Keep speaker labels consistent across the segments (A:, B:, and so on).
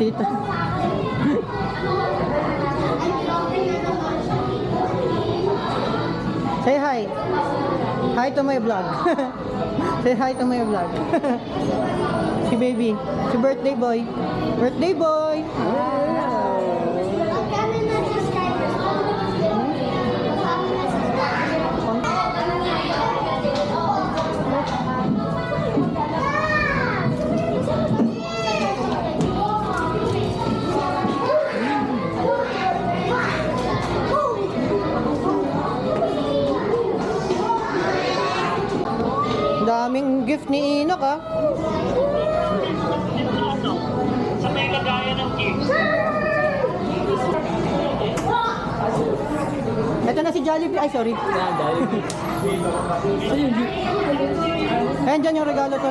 A: Tita. Say hi. Hi to my vlog. Say hi to my vlog. Si baby. Si birthday boy. Birthday boy. Daming gift ni Inok ah.
B: Sa may lagayan ng gift.
A: Ito na si Jollibee. Ay, sorry. Ayan dyan yung regalo to.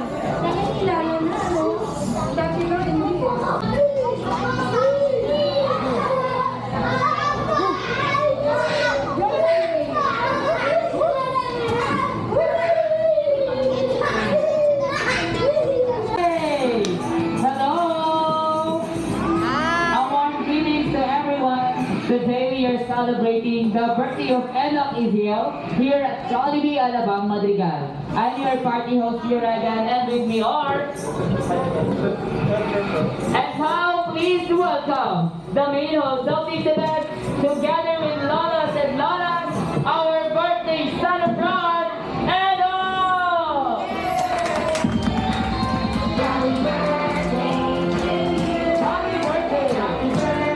B: Today we are celebrating the birthday of Enoch Israel here at Jollibee Alabang Madrigal. I'm your party host here again, and with me are... And now please welcome the main host of this event, together with Lolas and Lolas, our birthday son of God, Enoch! Happy birthday! Happy birthday! Happy birthday!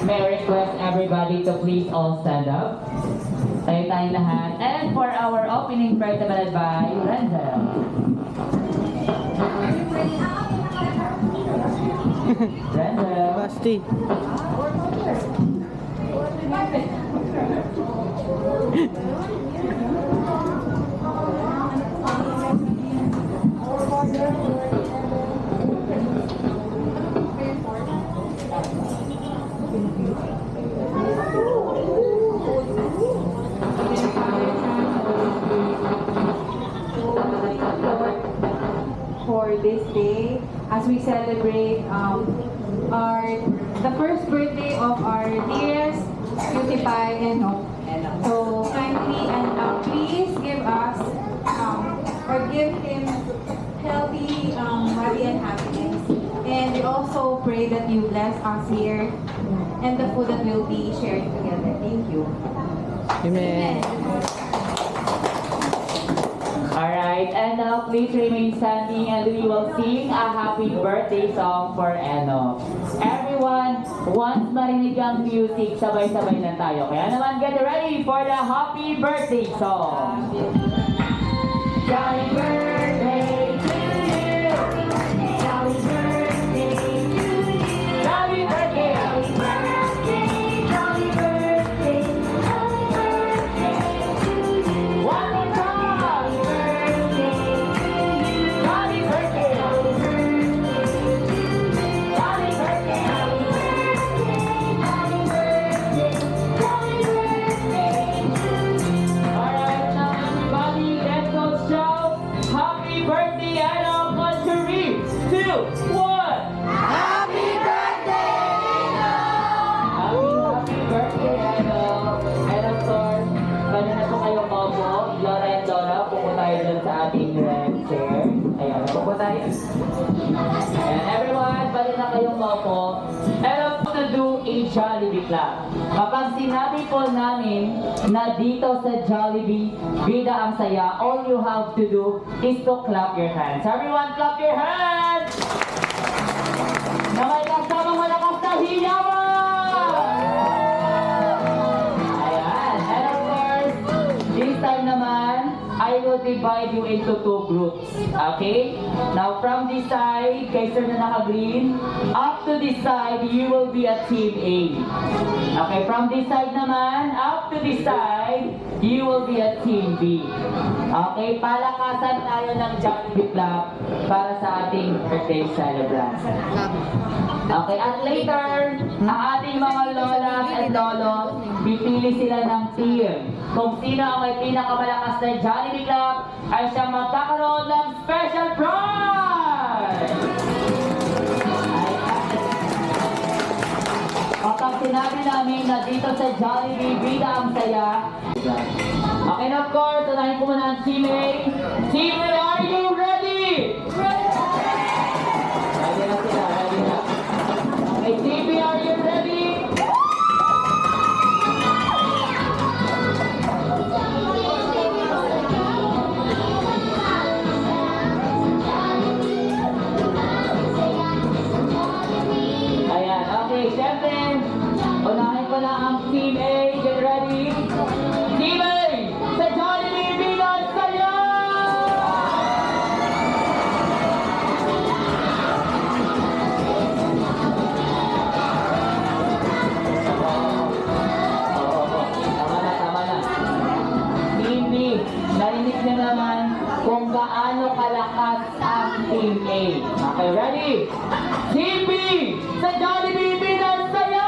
B: May I request everybody to please all stand up. Tayo tayong lahat. And for our opening prayer presented by Renzel. Renzel.
A: Basti.
C: For this day, as we celebrate the first birthday of our dearest cutie pie Enoch. So kindly and please give us or give him healthy, happy and happiness. And we also pray that you bless us here and the food that we'll be sharing together. Thank you.
A: Amen.
B: Alright, and now please remain standing and we will sing a happy birthday song for Enoch. Everyone, once marinig ang music, sabay-sabay lang tayo. Kaya naman, get ready for the happy birthday song. Happy birthday to you. Happy birthday to you. Happy birthday. Happy birthday. Happy birthday. Happy birthday to you. One more time. Happy birthday. Happy birthday. Happy birthday. Happy birthday. Happy birthday. Happy birthday. Alright, now everybody, let's go shout happy birthday, Enoch, on 3, 2, 1.
A: Happy birthday,
B: Happy birthday, Enoch. And of course, pwede na po kayong maupo. Laura and Dora, pupo tayo dun sa ating red chair. Ayan, pupo tayo. And everyone, pwede na kayong maupo. And of course, to do a Jollibee clap. Kapag sinabi po namin na dito sa Jollibee, bida ang saya, all you have to do is to clap your hands. Everyone, clap your hands! Na may kasamang malakas na hiyawan! Ayan. And of course, this time naman, I will divide you into two groups. Okay? Now from this side, kay sir na naka-green, up to this side, you will be a team A. Okay, from this side naman, up to this side, you will be a team B. Okay, palakasan tayo ng Jollibee Club para sa ating birthday celebrant. Okay, at later, ang ating mga lolas at lolos, pipili sila ng team. Kung sino ang may pinakamalakas na Jollibee Club, ay siyang magkakaroon ng special prize! Kapag sinabi namin na dito sa Jollibee, bida ang saya. Okay, and of course, unahin ko muna ang Team A. Team A, are you ready? Ready na sila, ready na. Okay, Team B, are you ready? Ayan, okay, syempre, unahin ko na ang Team A. Get ready? Team A, sa Jollibee, bilang saya! Tama na. Team B, narinig niyo naman kung gaano kalakas ang Team A. Okay, ready? Team B, sa Jollibee, bilang saya!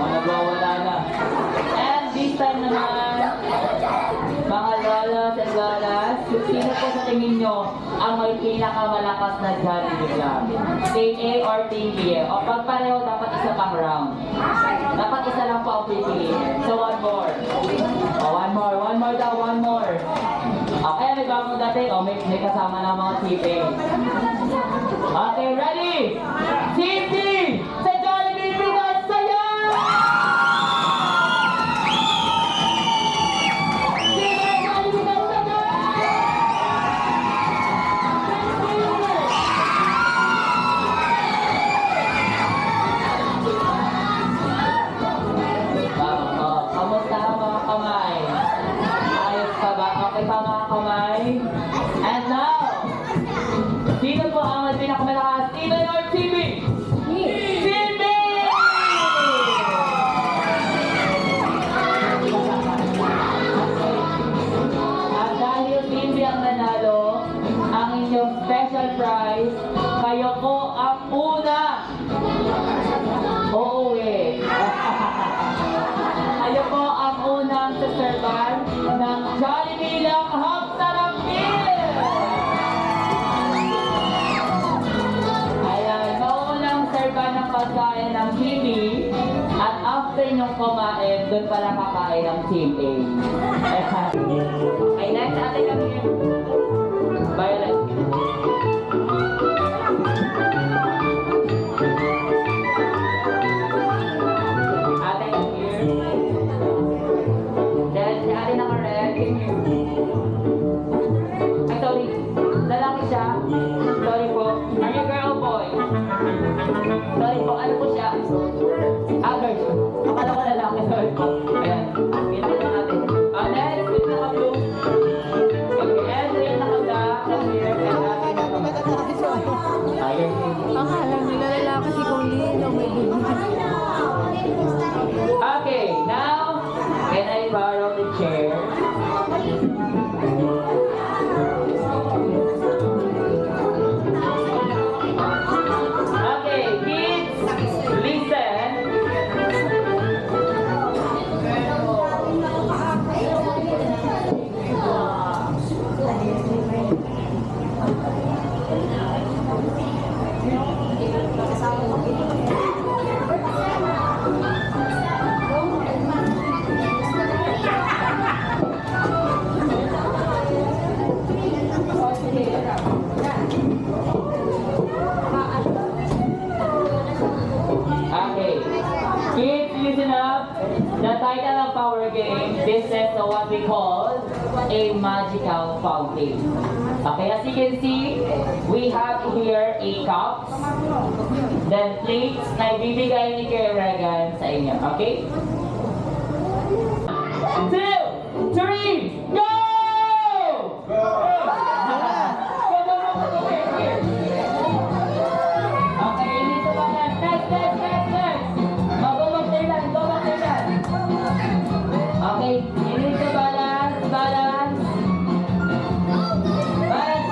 B: Nagwawala na. And this time naman, mga lolas and lolas, sino po sa tingin nyo ang may pinakamalakas na Jollibee Club? Team A or Team B? O pag pareho, dapat isa pang round. Dapat isa lang po ang pipiliin. So one more. O one more daw, one more. Okay, may bagong dating. O may kasama na mga Team A. Okay, ready? Team B! Sa Jollibee, bilang saya! Kamusta ang mga kamay? Ayos pa ba? Okay pa mga kamay? And now, sino po ang may pinakamalakas? Team A or Team B? Team B! At dahil Team B ang nanalo, ang inyong special prize, kayo po ang una uuwi. Kayo po ang unang saservan ng Jollibee Langhap Sarap Meal! Ayan, maunang servan ng pagkain ng Team B at after nyong kumain, doon pala kakain ng Team A. Okay, next, ate kami. Violet. Ate kami here. Then, si ate naka-red. Ay, sorry. Lalaki siya. Sorry po. Are you girl or boy? Sorry po. Ano po siya? Girl. Akala ko lalaki. Sorry po. Ayan. Ito na natin. Next, ito naka-blue. Okay, and rin naka-black. Here, and ate naka-black. Ayun.
C: Akala nila lalaki si Colleen. Oh my goodness.
B: Okay, now, can I borrow the chair? Okay, kids, listen. The title of our game, this is what we call a magical fountain. Okay, as you can see, we have here a cup, then plates na ibibigay ni Kuya Regan sa inyo. Okay? 2, 3, go! Okay, dito ba yan? Next! Go back there. Okay, you need to balance. Balance. 5,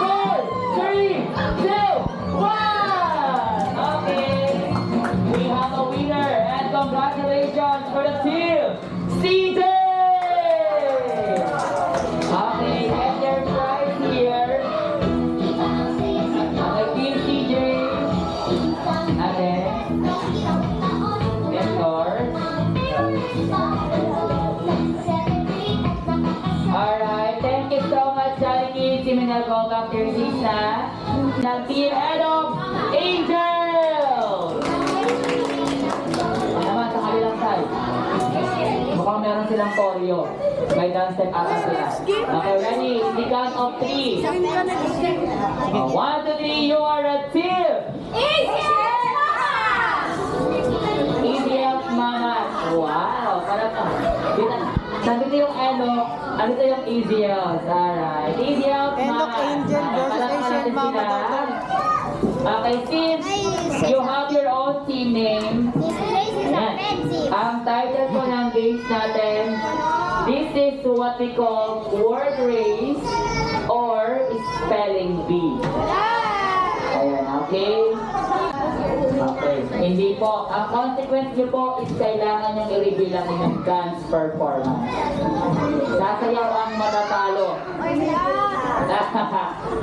B: 4, 3, 2, 1. Okay, we have a winner and congratulations for the team, CJ. Okay, get your prize here. Okay, team CJ. Okay. Get yours. Alright, thank you so much, Johnny. Siminal ko Captain Sisa ng Team Edom Angel! Naman sa kabilang side. Mukhang meron silang polio. May dance step ata sila. Okay, ready? In the count of 3. 1, 2, 3, you are a team! Easy Health Mama. Wow, para pa. Nandito yung ano to yung Easy Health. Alright, Easy Health Mama.
A: Enoch Angel versus Asian Mama daw.
B: Okay, since you have your own team name, ang title po ng games natin, this is what we call word race or spelling bee. Ayan, okay? Okay. Hindi po. Ang consequence nyo po is kailangan yung i-reveal ang inyong dance performance. Sasayaw ang matatalo.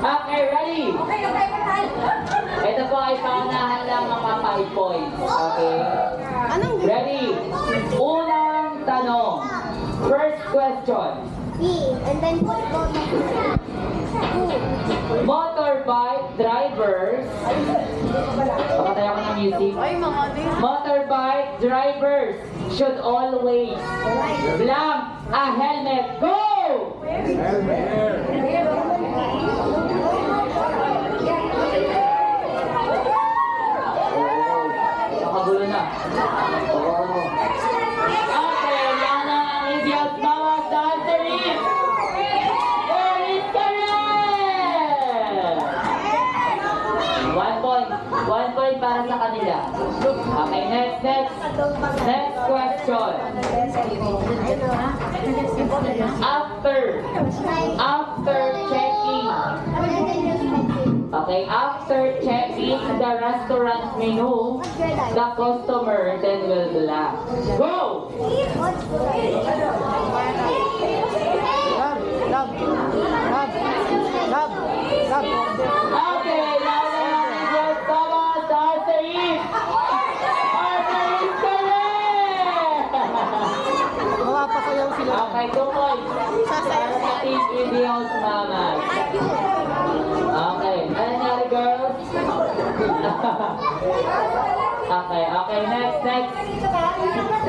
B: Okay, ready? Ito po ay paunahan lang mga 5 points. Okay? Ready? Unang tanong. First question.
D: And then put
B: Motorbike drivers. Pakatay ako ng music. Motorbike drivers should always blank a helmet. Go! Nakagulo na. Okay, yan ang idiot mga danceries. There is correct! 1 point. 1 point para sa kanila. Okay, next question. After checking. Okay, after checking the restaurant menu, the customer then will blank. Go!
A: Love.
B: Okay, now just Thomas, answer is. Answer is correct!
A: Mapapasayaw sila.
B: Okay, 2 points. Para sa Team Indios Mama. Okay, ano nangyari, girls? Okay, next.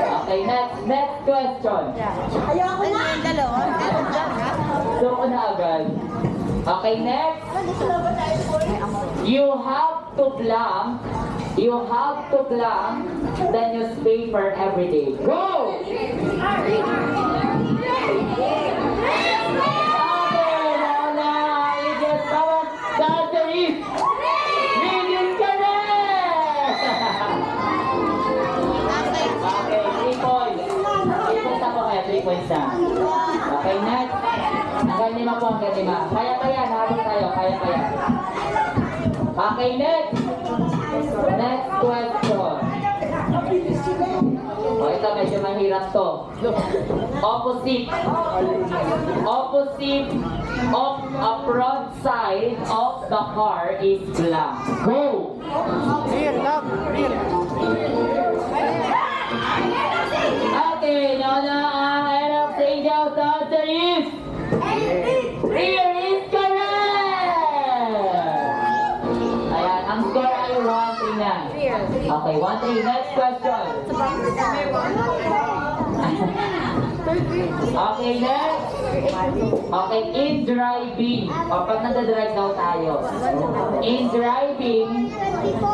B: Okay, next question.
D: Ayoko na.
B: So, ko na agad. Okay, next. You have to blank the newspaper every day. Go! Okay, next. Hanggang 5 po, hanggang 5. Kaya pa yan, habang tayo, kaya pa yan. Okay, next. Next question. O, ito medyo mahirap to. Opposite of a front side of the car is blank. Go!
A: Real.
B: Okay, now na ang Enoch Angel answer is rear is correct! Ayan, ang score ay 1-3 1-3 na. Okay, 1-3. Next question. Okay, next. Okay, in driving. O, pag nagdadrive daw tayo. In driving,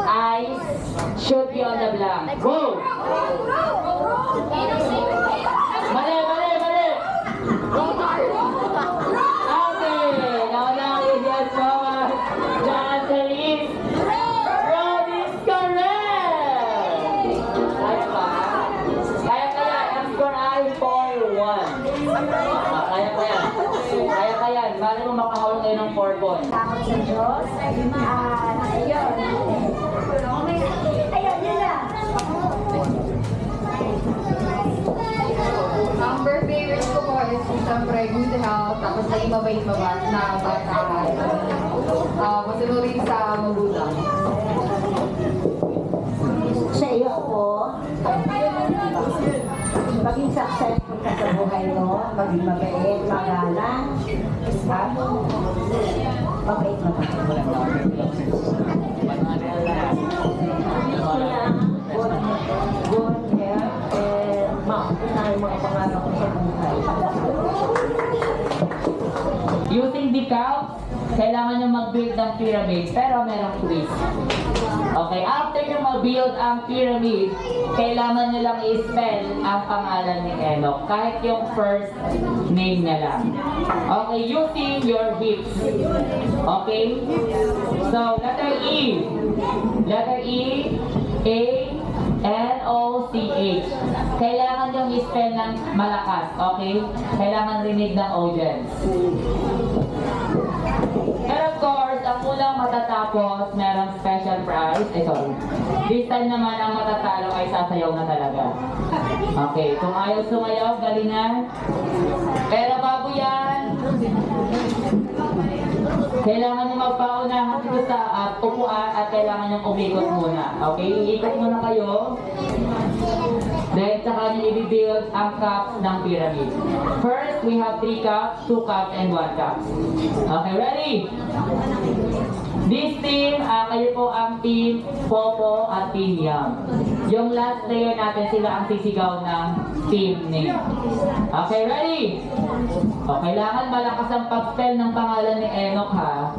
B: eyes should be on the blank. Go! Mali, mali, mali! Okay, now yes, Mama. The answer is road is correct! Kaya ba? Kaya, ang score ay 4-1. Kaya, bali mo makahawal kayo ng 4 points.
D: Salamat sa Diyos. Ayun. Ayun, yun na.
C: Ang birthday wish ko po is siyempre good health, tapos maging mabait na bata. Masunurin sa magulang.
D: Sa iyo po, maging successful ka sa buhay mo, maging mabait, magalang, at mabait. Good health, and makukunahin mga pangarap ko sa buhay.
B: Using the couch, kailangan nyo mag-build ng pyramid, pero merong twist. Okay, after nyo mag-build ang pyramid, kailangan nyo lang i-spell ang pangalan ni Enoch, kahit yung first name niya lang. Okay, using your hips. Okay? So, letter E. Letter E, A, N-O-C-H. Kailangan yung i-spell ng malakas, okay? Kailangan rinig ng audience. And of course, ang unang matatapos, merong special prize. This time naman, ang matatalo ay sasayaw na talaga. Okay, kung ayaw sumayaw, galingan. Pero bago yan, kailangan nyo magpaunahan dito sa upuan at kailangan nyo umikot muna. Okay, iikot muna kayo. Then, saka nyo i-build ang cups ng pyramid. First, we have 3 cups, 2 cups, and 1 cup. Okay, ready? This team, kayo po ang team Popo at Team Yam. Yung last player natin, sila ang sisigaw ng team name. Okay, ready? O, kailangan malakas ang pag-spell ng pangalan ni Enoch, ha?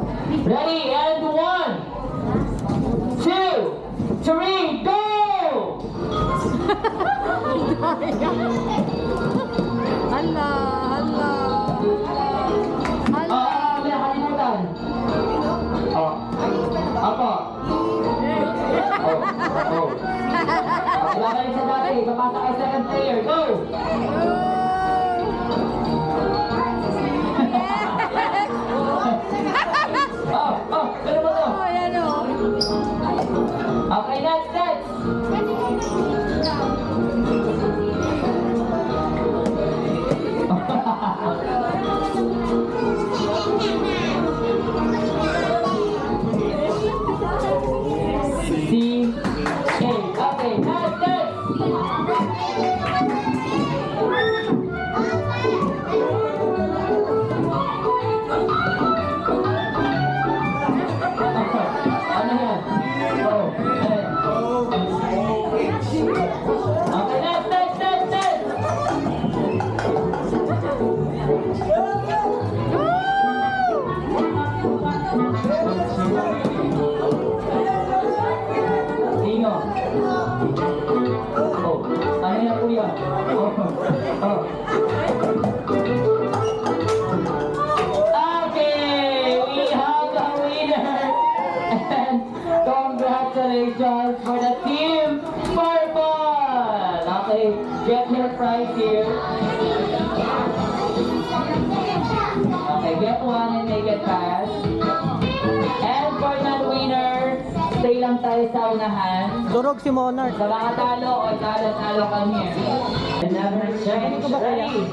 B: Ready? And 1, 2, 3, go!
C: Hala, hala.
B: May nakalimutan. Apo. Wala ka rin sa dati. Papasa kay second player. Go! Pero ba to? Okay, next. Okay, next. Ano yan? Okay, next. Sino? Ano yan, kuya? Okay, we have a winner. And congratulations for the team Purple. Okay, get your prize here. Okay, get one and make it fast. And for non-winner, stay lang tayo sa unahan.
A: Durog si Monarch.
B: Sa mga talo o talo kami. Another change. Ready?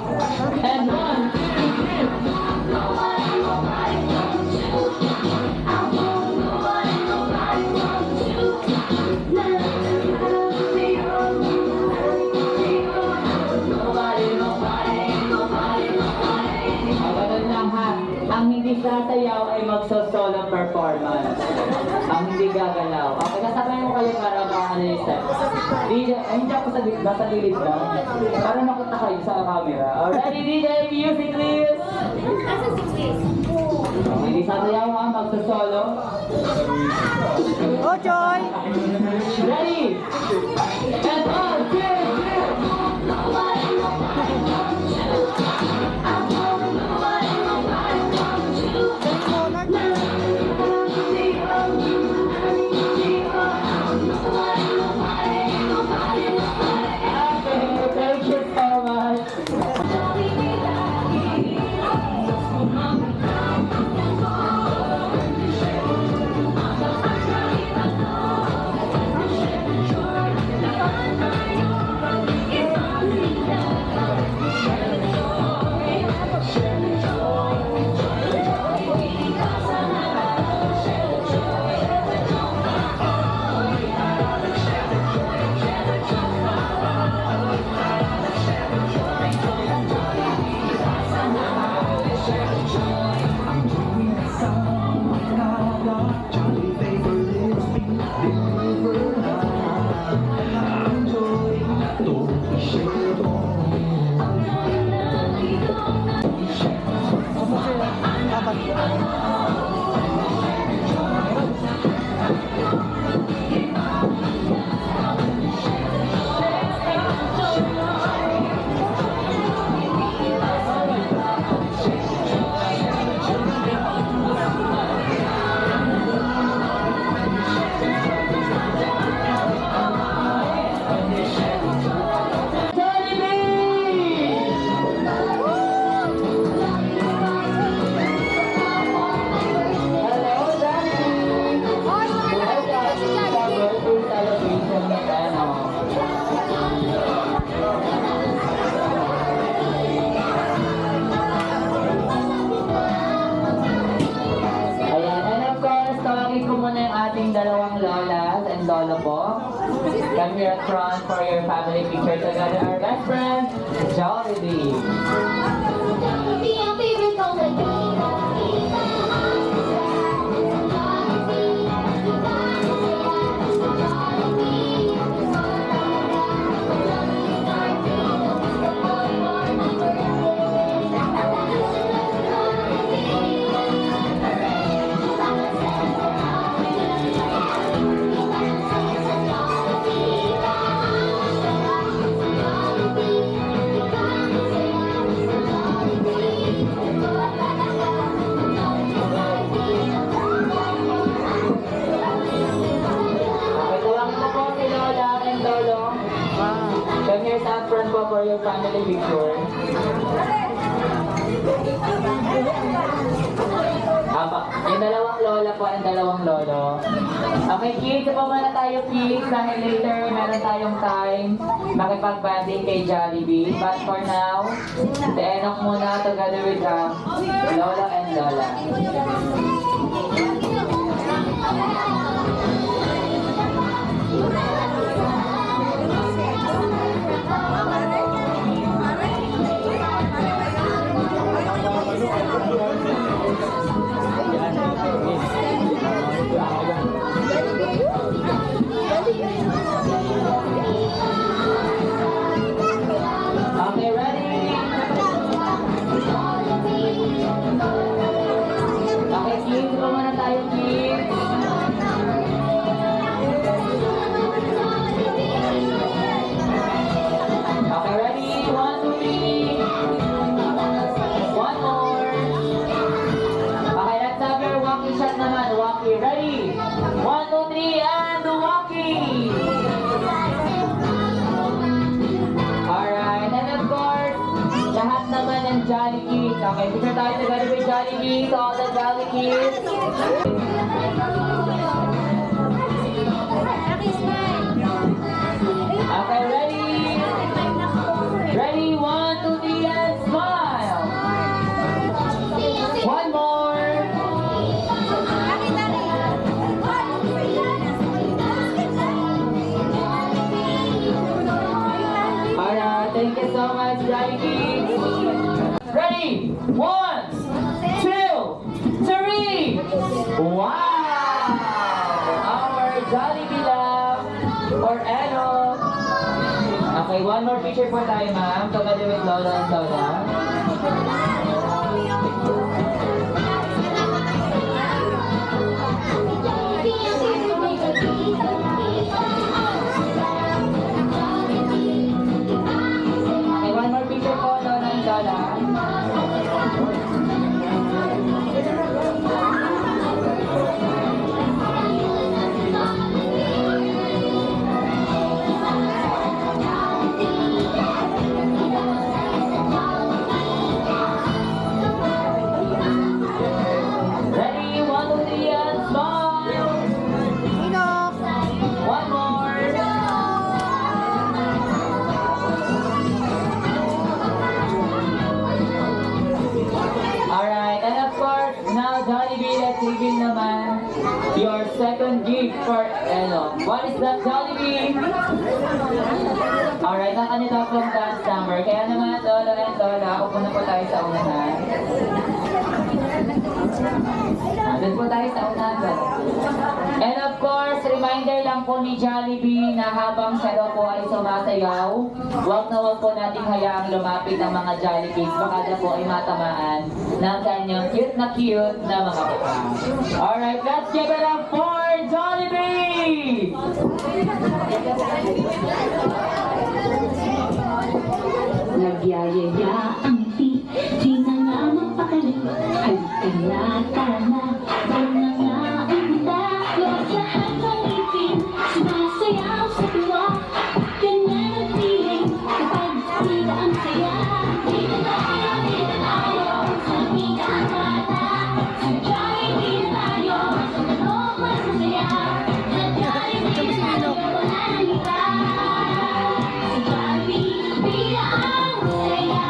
B: And 1. Ang hindi sasayaw ay magso-solo performance. Ang hindi gagalaw. Okay? kasabay mo kayo para maano yung step. Hindi ako sa nasa gilid ka. Para makita kayo sa camera. Alright, DJ, music please! Hindi sasayaw ha, magsasolo.
A: Oh, Joy!
B: Ready? And on, thank you so much. Dalawang lolas and lolo po. Come here at front for your family picture together. Our best friend, Jollibee. Come here sa front po for your family picture. Yung dalawang lola po and dalawang lolo. Okay, kids, pa muna tayo, kids. Dahil later, meron tayong time makipag-banding kay Jollibee. But for now, si Enoch muna together with Lola and Lola. Okay, ready? Okay, kids, pa muna tayo, kids. Okay, ready? 1, 2, 3. One more. Okay, let's have your walkie shot naman. Walkie, ready? 1, 2, 3, and walkie! Alright, and of course, lahat naman ng Jolly Kids. Okay, picture tayo together with Jolly Kids, all the Jolly Kids. Okay, ready? Ready, 1, 2, 3, and smile! One more! Alright, thank you so much, Jolly Kids. Ready? 1, 2, 3. Wow! Our Jollibee for Eno. Okay, one more picture po tayo, ma'am. Together with Lola and Lola. Okay, one more picture po, Lola and Lola. Ready, 1, 2, 3, and smile!
A: Enoch!
B: One more! Alright, and of course, now Jollibee, let's reveal naman your second gift for What is that, Jollibee? Alright, ang kanila pong dance number. Kaya naman, Lola and Lola, upo na po tayo sa unahan. Doon po tayo sa unahan. And of course, reminder lang po ni Jollibee na habang siya daw po ay sumasayaw, huwag na huwag po nating hayaang lumapit ang mga Jollibees. Baka na po ay matamaan ng kanyang cute na mga mukha. Alright, let's give it up for Jollibee!
E: Nagyayaya ang di na nga mapakali. Halika na, tara na, huwag na nga umita. Lahat lahat ng ngipin, sumasayaw sa tuwa. Ganyan ang feeling, kapag kita ang saya. Dito tayo, sa kita ang bata. Sa Jollibee na tayo, sa manok mas masaya. Sa Jollibee na tayo, wala nang iba. Sa Jollibee, bila ang saya.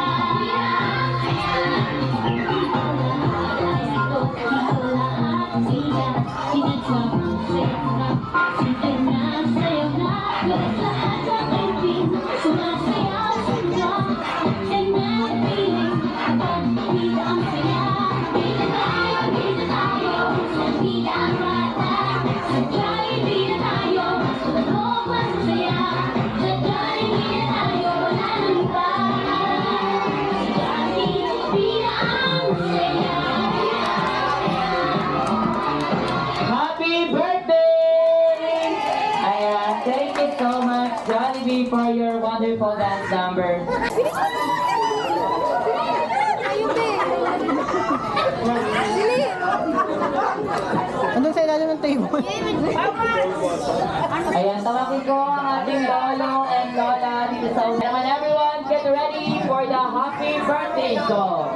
B: Happy birthday! Ayan, thank you so much, Jollibee, for your wonderful dance number.
A: Andun sa ilalim ng table.
B: Ayan, tawagin ko ang ating lolo and lola dito sa una. Naman everyone, get ready for the happy birthday song.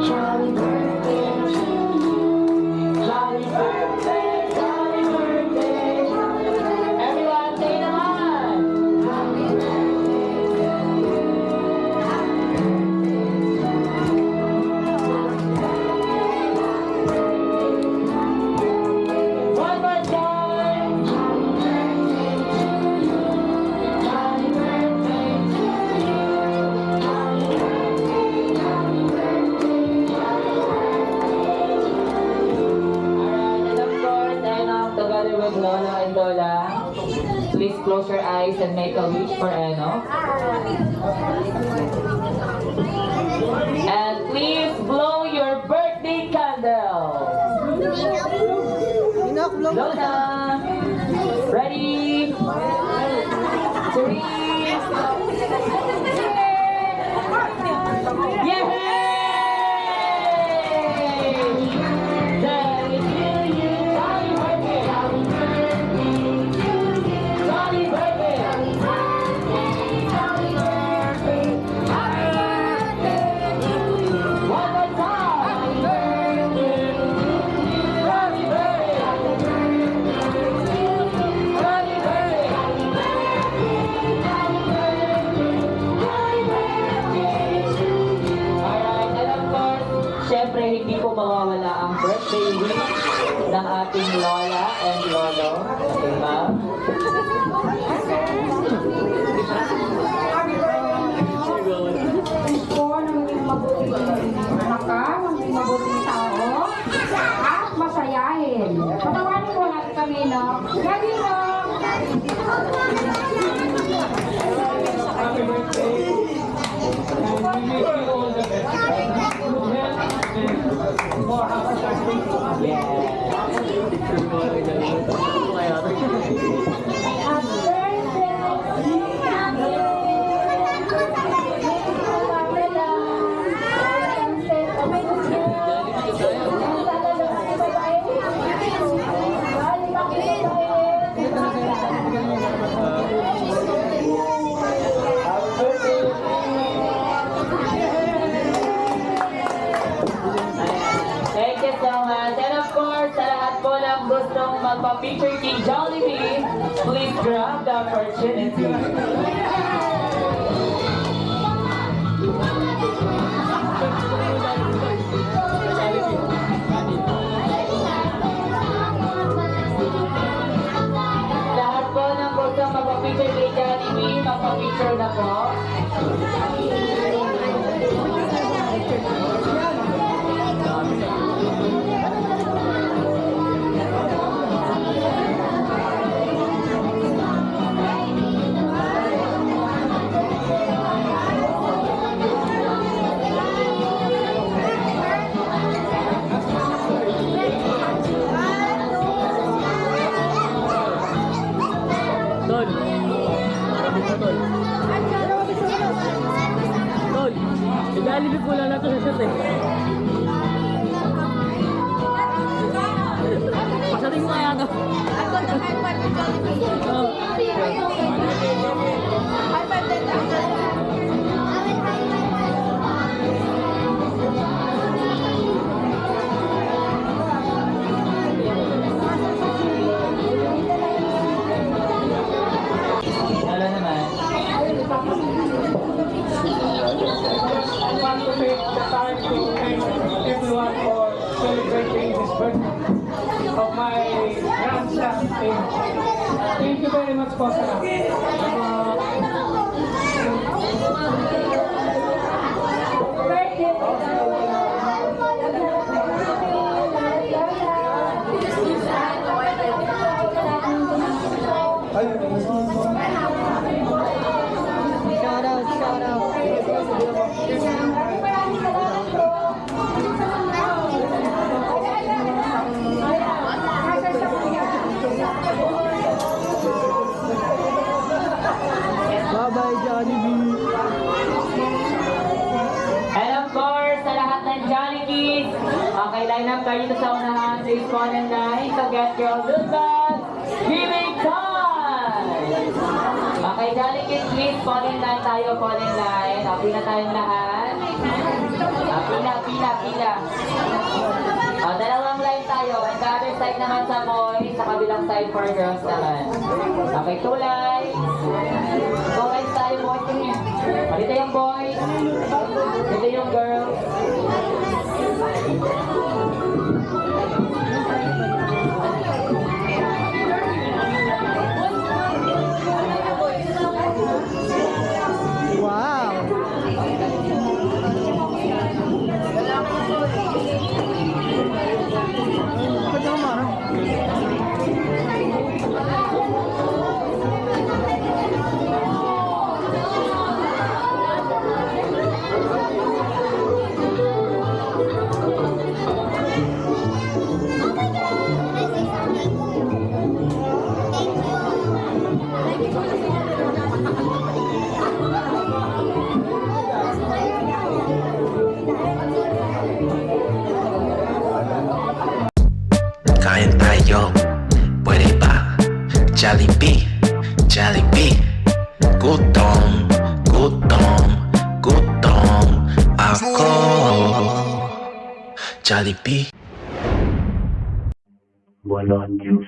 B: Jolly birthday to you. Jolly birthday, jolly birthday. Everyone, say naman. Happy one more time. Jolly birthday to you. Jolly birthday, jolly birthday, jolly birthday. Alright, and of course, together with Lola and Lola, please close your eyes and make a wish for Eno. And please blow your birthday candle.
A: Enoch, blow mo na.
B: Lola, ready? 3. Yay! Day to you. Happy birthday. Happy birthday to you. Happy birthday. Happy birthday. Happy birthday. Happy birthday to you. One more time. Happy birthday to you. Happy birthday. Happy birthday to you. Happy birthday. Happy birthday. Happy birthday. Happy birthday to you. Alright, and of course, syempre hindi po mawawala ang birthday wish ng ating lola and lolo. Okay, ma'am?
C: Ko na maging mabuting anak ka, maging mabuting tao. At at masayahin. Patawanin mo natin kami, no? Gabi, no?
F: Happy birthday. And we wish you all the best. Good health and more happy birthday.
B: Thank you so much. And of course, sa lahat po ng gustong magpa-picture kay Jollibee, please grab the opportunity. Lahat po ng gustong magpa-picture kay Jollibee, magpa-picture na po.
G: Tol. Tol. Jollibee ko lang na ito sa shot eh. Pasating mo kaya ito.
B: Wala naman.
F: I want to take the time to thank everyone for celebrating this birthday of my grandson. Thank you very much po sa
A: Shout out, shout out. Bye-bye, Jollibee.
B: And of course, sa lahat ng Jollibee, okay, line up kayo dito sa unahan. Please fall in line to get your good bag. Giving time! Okay, Jollibee, please fall in line tayo, fall in line. Okay na tayong lahat. Pila. Dalawang line tayo. And the other side naman sa boys, sa kabilang side for girls naman. Okay, two lines. Two lines tayo, boys. Dito yung boys. Dito yung girls.
A: Wow. Ba't ako marang?
H: Kain tayo, pwede ba? Jollibee, Jollibee. Gutom, gutom, gutom ako. Jollibee.
I: Walang Diyos.